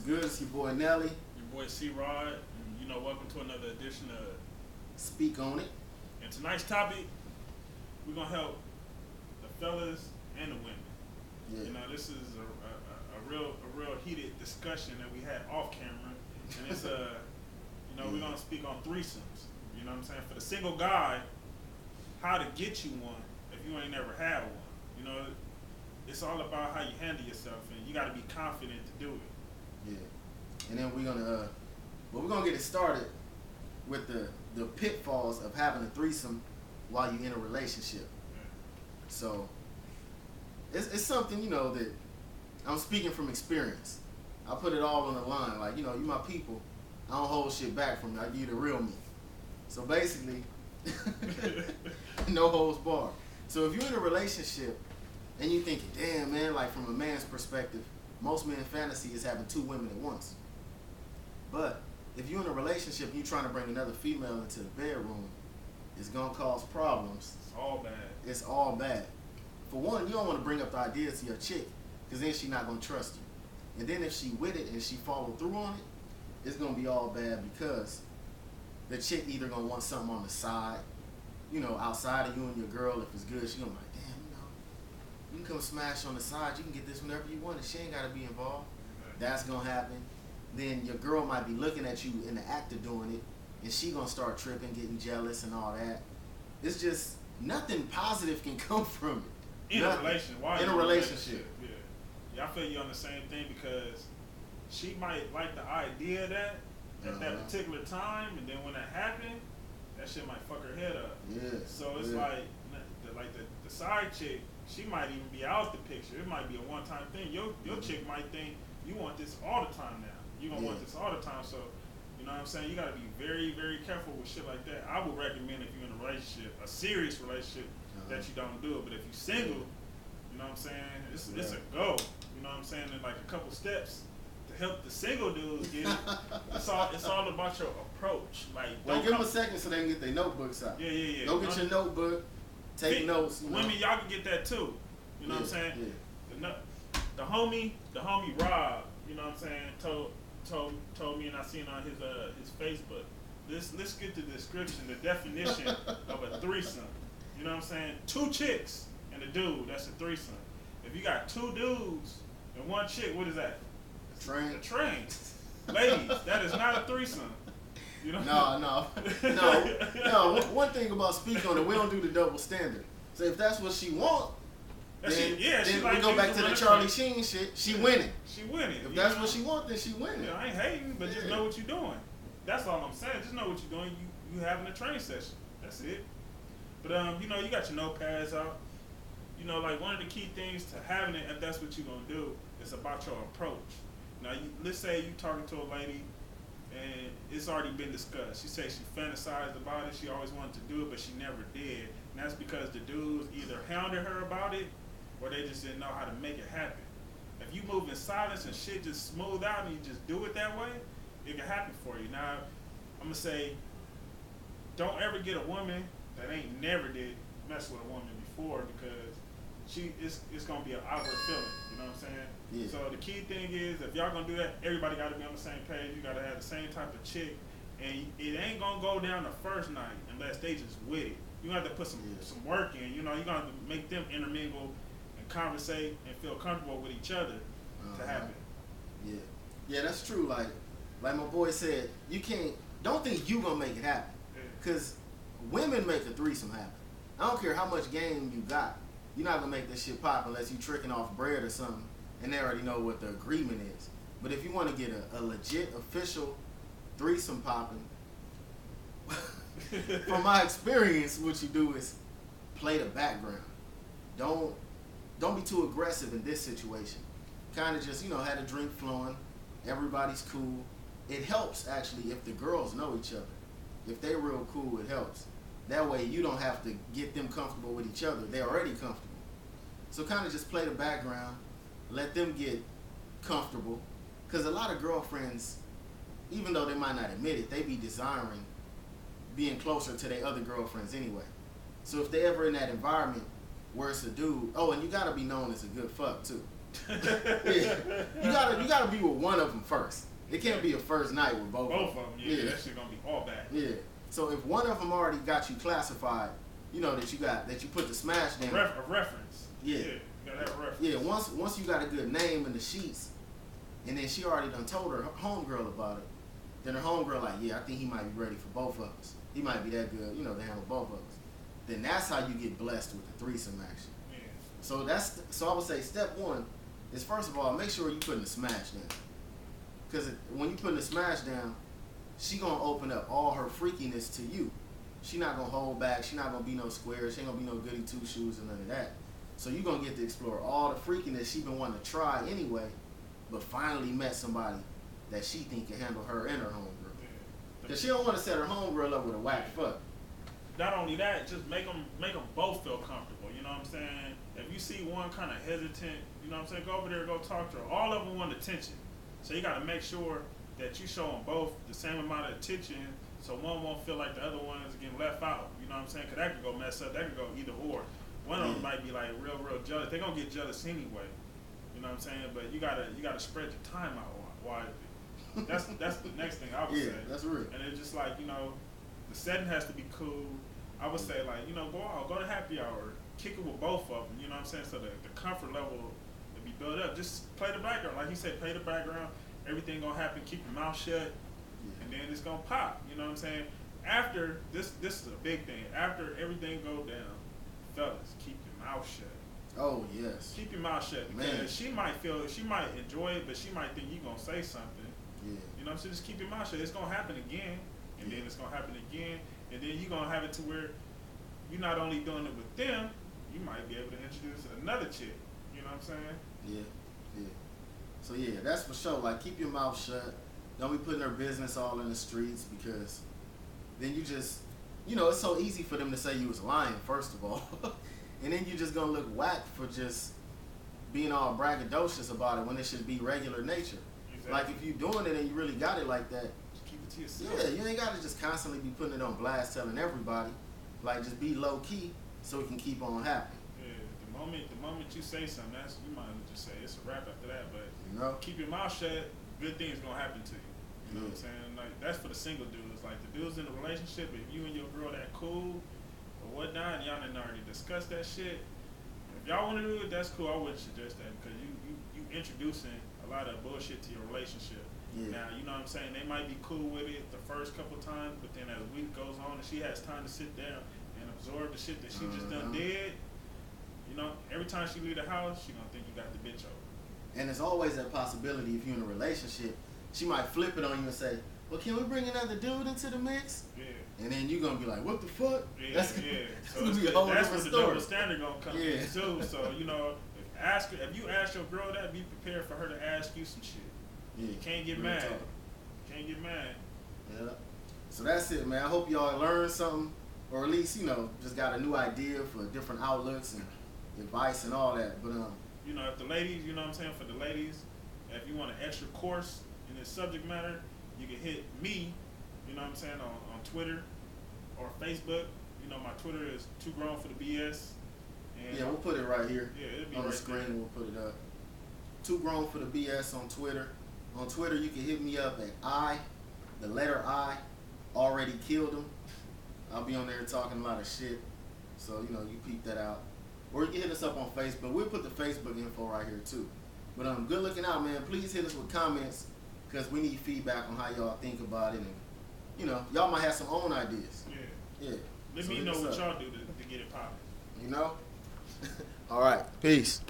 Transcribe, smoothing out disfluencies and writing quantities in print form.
good? It's your boy Nelly. Your boy C-Rod, and welcome to another edition of Speak on it. And tonight's topic, we're gonna help the fellas and the women. Yeah. This is a real heated discussion that we had off camera, and it's we're gonna speak on threesomes. You know what I'm saying? For the single guy, how to get you one if you ain't never had one. It's all about how you handle yourself, and you got to be confident to do it. Yeah. And then we're gonna get it started with the pitfalls of having a threesome while you're in a relationship. Yeah. So it's something that I'm speaking from experience. I put it all on the line. Like you my people. I don't hold shit back from you. I give you the real me. So basically, no holds barred. So if you're in a relationship and you thinking, damn man, like from a man's perspective, most men's fantasy is having two women at once. But if you're in a relationship and you're trying to bring another female into the bedroom, it's gonna cause problems. It's all bad. It's all bad. For one, you don't want to bring up the idea to your chick, because then she's not gonna trust you. And then if she with it and she follow through on it, it's gonna be all bad because the chick either gonna want something on the side, outside of you and your girl. If it's good, she gonna be like, damn, you can come smash on the side. You can get this whenever you want, and she ain't gotta be involved. That's gonna happen. Then your girl might be looking at you in the act of doing it, and she gonna start tripping, getting jealous and all that. It's just nothing positive can come from it. In a relationship. Yeah, I feel you on the same thing, because she might like the idea of that at that particular time, and then when that happened, that shit might fuck her head up. Yeah. So it's like the side chick, she might even be out the picture. It might be a one-time thing. Your chick might think you want this all the time now. You gonna want this all the time. So you know what I'm saying? You gotta be very, very careful with shit like that. I would recommend, if you're in a relationship, a serious relationship, that you don't do it. But if you're single, you know what I'm saying? It's a go. You know what I'm saying? And like a couple steps to help the single dudes get it. It's all about your approach. Like give them a second so they can get their notebooks out. Yeah. Go get your notebook. Take notes. Women, y'all can get that too. You know what I'm saying? Yeah. The homie Rob, you know what I'm saying, told me, and I seen on his Facebook. Let's get the description, the definition of a threesome. You know what I'm saying? 2 chicks and a dude, that's a threesome. If you got 2 dudes and 1 chick, what is that? Train. A train. Ladies, that is not a threesome. No. One thing about Speak on it, we don't do the double standard. So if that's what she want, then we go back to the Charlie Sheen shit. She winning. She winning. If that's what she want, then she winning. I ain't hating, but just know what you're doing. That's all I'm saying. Just know what you're doing. You having a training session. That's it. But you got your notepads out. Like one of the key things to having it, if that's what you're gonna do, is about your approach. Now, let's say you talking to a lady, and it's already been discussed. She said she fantasized about it. She always wanted to do it, but she never did. And that's because the dudes either hounded her about it, or they just didn't know how to make it happen. If you move in silence and shit just smooth out and you just do it that way, it can happen for you. Now, I'm gonna say, don't ever get a woman that ain't never did mess with a woman before, because it's gonna be an outward feeling. You know what I'm saying? Yeah. So the key thing is, if y'all gonna do that, everybody gotta be on the same page. You gotta have the same type of chick, and it ain't gonna go down the first night unless they just with it. You have to put some work in. You gonna have to make them intermingle and conversate and feel comfortable with each other to happen. Yeah, that's true. Like my boy said, don't think you gonna make it happen, because women make a threesome happen. I don't care how much game you got. You're not gonna make this shit pop unless you tricking off bread or something, and they already know what the agreement is. But if you want to get a legit official threesome popping, from my experience, what you do is play the background. Don't be too aggressive in this situation. Kind of just have a drink flowing. Everybody's cool. It helps actually if the girls know each other. If they're real cool, it helps. That way you don't have to get them comfortable with each other. They're already comfortable. So kind of just play the background. Let them get comfortable. Because a lot of girlfriends, even though they might not admit it, they be desiring being closer to their other girlfriends anyway. So if they ever in that environment where it's a dude, and you gotta be known as a good fuck too. Yeah. You gotta be with one of them first. It can't be a first night with both of them. Yeah, that shit gonna be all bad. Yeah. So if one of them already got you classified, you know that you put the smash down. A reference. Yeah. You gotta have a reference. Yeah. Once you got a good name in the sheets, and then she already done told her homegirl about it, then her homegirl like, yeah, I think he might be ready for both of us. He might be that good, to handle both of us. Then that's how you get blessed with the threesome action. Yeah. So I would say step one is, first of all, make sure you putting the smash down. Because when you putting the smash down, she gonna open up all her freakiness to you. She not gonna hold back. She not gonna be no square. She ain't gonna be no goody two shoes or none of that. So you gonna get to explore all the freakiness she been wanting to try anyway, but finally met somebody that she think can handle her and her homegirl. Because she don't want to set her homegirl up with a whack fuck. Not only that, just make them both feel comfortable. You know what I'm saying? If you see one kind of hesitant, you know what I'm saying, go over there, go talk to her. All of them want attention. So you got to make sure that you show them both the same amount of attention, so one won't feel like the other one is getting left out. You know what I'm saying? Because that could go mess up. That could go either or. One of them might be like real jealous. They're going to get jealous anyway. You know what I'm saying? But you gotta spread your time out widely. That's the next thing I would say. Yeah, that's real. And it's just like, the setting has to be cool. I would say like, go out, go to happy hour, kick it with both of them. You know what I'm saying? So the comfort level will be built up. Just play the background, like he said, play the background. Everything gonna happen. Keep your mouth shut, and then it's gonna pop. You know what I'm saying? After this is a big thing. After everything go down, fellas, keep your mouth shut. Oh yes. Keep your mouth shut, because she might enjoy it, but she might think you gonna say something. Yeah. You know what I'm saying? Just keep your mouth shut. It's gonna happen again, and then it's gonna happen again, and then you're gonna have it to where you're not only doing it with them, you might be able to introduce another chick. You know what I'm saying? Yeah. So yeah, that's for sure. Like, keep your mouth shut. Don't be putting her business all in the streets, because then you just, it's so easy for them to say you was lying, first of all. And then you just gonna look whack for just being all braggadocious about it when it should be regular nature. Exactly. Like, if you doing it and you really got it like that, just keep it to yourself. Yeah, you ain't gotta just constantly be putting it on blast, telling everybody. Like, just be low key so it can keep on happening. Yeah, the moment you say something, you might just say it's a wrap after that. But keep your mouth shut. Good things gonna happen to you. You know what I'm saying? Like, that's for the single dudes. Like, the dudes in the relationship, if you and your girl that cool or whatnot, and y'all didn't already discuss that shit, if y'all want to do it, that's cool. I wouldn't suggest that, because you introducing a lot of bullshit to your relationship. Yeah. Now, you know what I'm saying, they might be cool with it the first couple times, but then as the week goes on and she has time to sit down and absorb the shit that she just done did, every time she leave the house, she gonna think you got the bitch over. And there's always that possibility, if you're in a relationship, she might flip it on you and say, well, can we bring another dude into the mix? Yeah. And then you're going to be like, what the fuck? Yeah, that's so going to be a whole different that's story. where the double standard going to come in too. So, if you ask your girl that, be prepared for her to ask you some shit. Yeah. You can't get mad. Can't get mad. Yeah. So that's it, man. I hope y'all learned something, or at least, just got a new idea for different outlooks and advice and all that. But, if the ladies, you know what I'm saying, for the ladies, if you want an extra course in this subject matter, you can hit me, you know what I'm saying, on Twitter or Facebook. My Twitter is Too Grown for the BS. And yeah, we'll put it right here. Yeah, it'll be on right the screen. There. We'll put it up. Too Grown for the BS on Twitter. On Twitter, you can hit me up at the letter I, already killed him. I'll be on there talking a lot of shit. So, you peep that out. Or you can hit us up on Facebook. We'll put the Facebook info right here too. But good looking out, man. Please hit us with comments, because we need feedback on how y'all think about it. And, y'all might have some own ideas. Yeah. Let me know what y'all do to get it popping. All right. Peace.